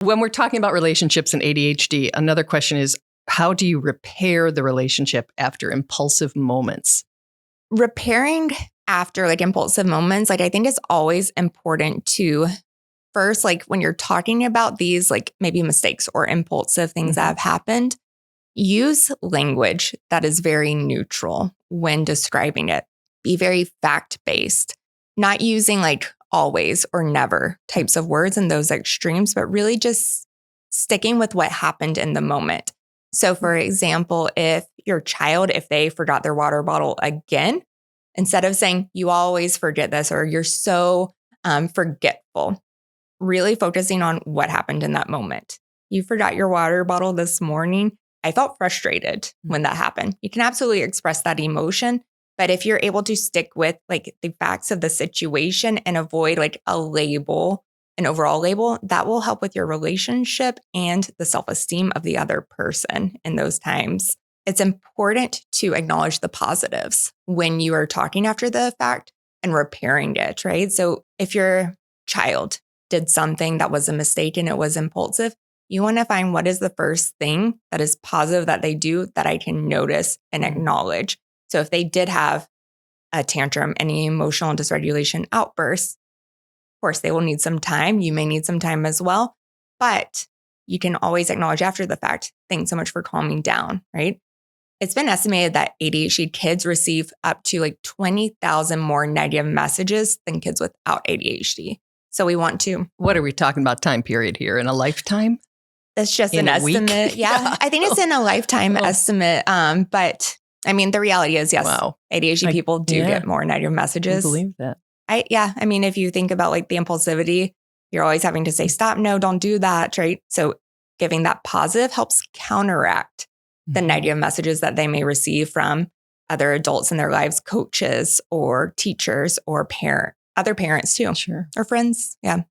When we're talking about relationships and ADHD, another question is, how do you repair the relationship after impulsive moments? Repairing after like impulsive moments, like I think it's always important to first, like when you're talking about these, like maybe mistakes or impulsive things that have happened, use language that is very neutral when describing it. Be very fact-based, not using like always or never types of words in those extremes, but really just sticking with what happened in the moment. So for example, if your child, if they forgot their water bottle again, instead of saying, you always forget this, or you're so forgetful, really focusing on what happened in that moment. You forgot your water bottle this morning. I felt frustrated when that happened. You can absolutely express that emotion, but if you're able to stick with like the facts of the situation and avoid like a label, an overall label, that will help with your relationship and the self-esteem of the other person in those times. It's important to acknowledge the positives when you are talking after the fact and repairing it, right? So if your child did something that was a mistake and it was impulsive, you want to find what is the first thing that is positive that they do that I can notice and acknowledge. So if they did have a tantrum, any emotional dysregulation outbursts, of course, they will need some time. You may need some time as well, but you can always acknowledge after the fact, thanks so much for calming down, right? It's been estimated that ADHD kids receive up to like 20,000 more negative messages than kids without ADHD. So we want to. What are we talking about time period here? In a lifetime? That's just In an a week? estimate. Yeah, I think it's in a lifetime estimate. But I mean, the reality is, yes, ADHD people do get more negative messages. I believe that. I mean, if you think about like the impulsivity, you're always having to say, stop, no, don't do that, right? So giving that positive helps counteract the negative messages that they may receive from other adults in their lives, coaches or teachers or other parents too. Sure. Or friends. Yeah.